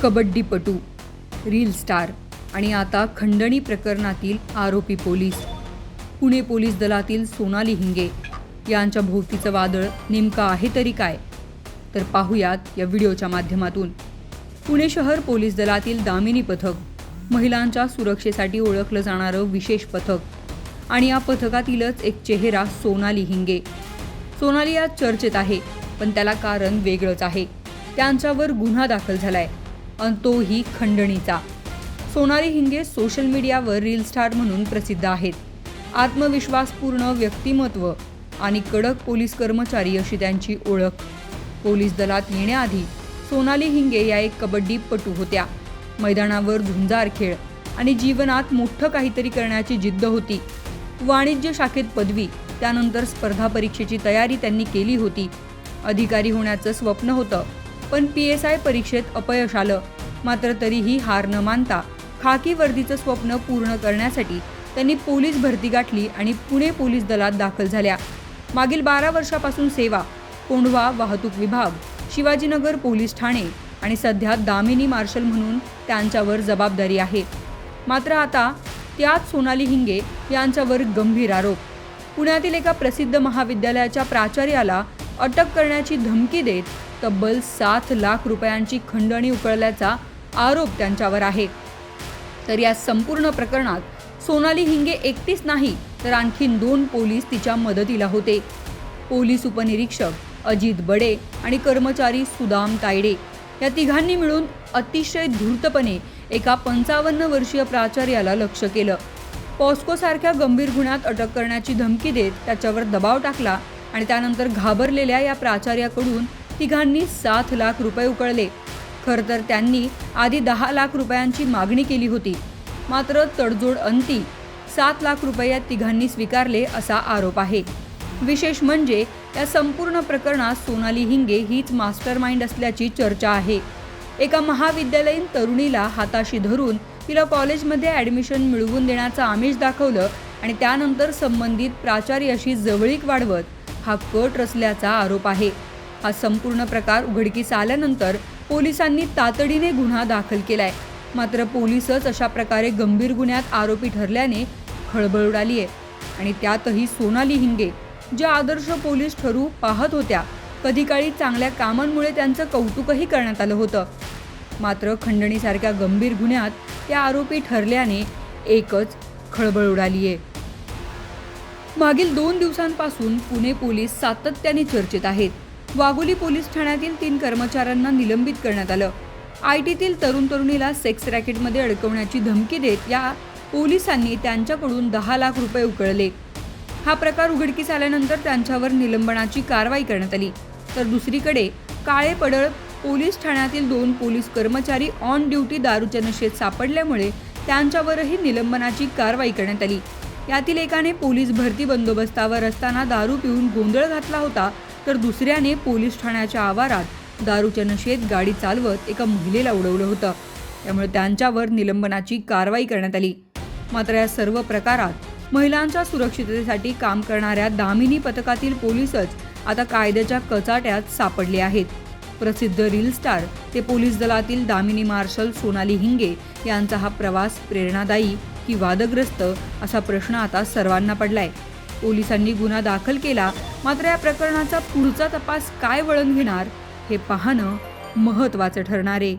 कबड्डीपटू, reel star आणि आता खंडणी प्रकरणातील आरोपी पोलीस. पुणे पोलीस दलातील सोनाली हिंगे यांच्या भोवतीचं वादळ नेमकं आहे तरी काय, तर पाहूयात या व्हिडिओच्या माध्यमातून. पुणे शहर पोलीस दलातील दामिनी पथक, महिलांच्या सुरक्षेसाठी ओळखलं जाणारं विशेष पथक आणि या पथकातीलच एक चेहरा सोनाली हिंगे. सोनाली आज चर्चेत आहे, पण त्याला कारण वेगळंच आहे. त्यांच्यावर गुन्हा दाखल झालाय आणि तोही खंडणीचा. सोनाली हिंगे सोशल मीडियावर रील स्टार म्हणून प्रसिद्ध आहेत. आत्मविश्वासपूर्ण व्यक्तिमत्व आणि कडक पोलीस कर्मचारी अशी त्यांची ओळख. पोलीस दलात येण्याआधी सोनाली हिंगे या एक कबड्डीपटू होत्या. मैदानावर झुंजार खेळ आणि जीवनात मोठं काहीतरी करण्याची जिद्द होती. वाणिज्य शाखेत पदवी, त्यानंतर स्पर्धा परीक्षेची तयारी त्यांनी केली होती. अधिकारी होण्याचं स्वप्न होतं, पण PSI परीक्षेत अपयश आलं. मात्र तरीही हार न मानता खाकी वर्दीचं स्वप्न पूर्ण करण्यासाठी त्यांनी पोलीस भरती गाठली आणि पुणे पोलीस दलात दाखल झाल्या. मागील 12 वर्षापासून सेवा, कोंढवा वाहतूक विभाग, शिवाजीनगर पोलीस ठाणे आणि सध्या दामिनी मार्शल म्हणून त्यांच्यावर जबाबदारी आहे. मात्र आता त्याच सोनाली हिंगे यांच्यावर गंभीर आरोप. पुण्यातील एका प्रसिद्ध महाविद्यालयाच्या प्राचार्याला अटक करण्याची धमकी देत तब्बल 7 लाख रुपयांची खंडणी उकळल्याचा आरोप त्यांच्यावर आहे. तर या संपूर्ण प्रकरणात सोनाली हिंगे एकटीच नाही, तर आणखीन 2 पोलीस तिच्या मदतीला होते. पोलीस उपनिरीक्षक अजित बडे आणि कर्मचारी सुदाम तायडे या तिघांनी मिळून अतिशय धूर्तपणे एका 55 वर्षीय प्राचार्याला लक्ष्य केलं. पॉस्कोसारख्या गंभीर गुन्ह्यात अटक करण्याची धमकी देत त्याच्यावर दबाव टाकला आणि त्यानंतर घाबरलेल्या या प्राचार्याकडून तिघांनी 7 लाख रुपये उकळले. खरं तर त्यांनी आधी 10 लाख रुपयांची मागणी केली होती. मात्र तडजोड अंती 7 लाख रुपये या तिघांनी स्वीकारले असा आरोप आहे. विशेष म्हणजे या संपूर्ण प्रकरणात सोनाली हिंगे हीच मास्टरमाइंड असल्याची चर्चा आहे. एका महाविद्यालयीन तरुणीला हाताशी धरून तिला कॉलेजमध्ये ॲडमिशन मिळवून देण्याचं आमिष दाखवलं आणि त्यानंतर संबंधित प्राचार्याशी जवळीक वाढवत हा कट रचल्याचा आरोप आहे. हा संपूर्ण प्रकार उघडकीस आल्यानंतर पोलिसांनी तातडीने गुन्हा दाखल केलाय. मात्र पोलीसच अशा प्रकारे गंभीर गुन्ह्यात आरोपी ठरल्याने खळबळ उडाली आहे. आणि त्यातही सोनाली हिंगे, ज्या आदर्श पोलीस ठरू पाहत होत्या, कधी काळी चांगल्या कामांमुळे त्यांचं कौतुकही करण्यात आलं होतं. मात्र खंडणीसारख्या गंभीर गुन्ह्यात त्या आरोपी ठरल्याने एकच खळबळ उडाली आहे. मागील 2 दिवसांपासून पुणे पोलीस सातत्याने चर्चेत आहेत. वाघोली पोलीस ठाण्यातील 3 कर्मचाऱ्यांना निलंबित करण्यात आलं. ITतील तरुणीला सेक्स रॅकेटमध्ये अडकवण्याची धमकी देत या पोलिसांनी त्यांच्याकडून 10 लाख रुपये उकळले. हा प्रकार उघडकीस आल्यानंतर त्यांच्यावर निलंबनाची कारवाई करण्यात आली. तर दुसरीकडे काळे पडळ पोलीस ठाण्यातील 2 पोलीस कर्मचारी ऑन ड्युटी दारूच्या नशेत सापडल्यामुळे त्यांच्यावरही निलंबनाची कारवाई करण्यात आली. यातील एकाने पोलीस भरती बंदोबस्तावर असताना दारू पिऊन गोंधळ घातला होता, तर दुसऱ्याने पोलीस ठाण्याच्या आवारात दारूच्या नशेत गाडी चालवत एका महिलेला उडवलं होतं. त्यामुळे त्यांच्यावर निलंबनाची कारवाई करण्यात आली. मात्र या सर्व प्रकारात महिलांच्या सुरक्षिततेसाठी काम करणाऱ्या दामिनी पथकातील पोलीसच आता कायद्याच्या कचाट्यात सापडले आहेत. प्रसिद्ध रील स्टार ते पोलीस दलातील दामिनी मार्शल सोनाली हिंगे यांचा हा प्रवास प्रेरणादायी की वादग्रस्त असा प्रश्न आता सर्वांना पडलाय. पोलिसांनी गुन्हा दाखल केला, मात्र या प्रकरणाचा पुढचा तपास काय वळण घेणार हे पाहणं महत्त्वाचं ठरणार आहे.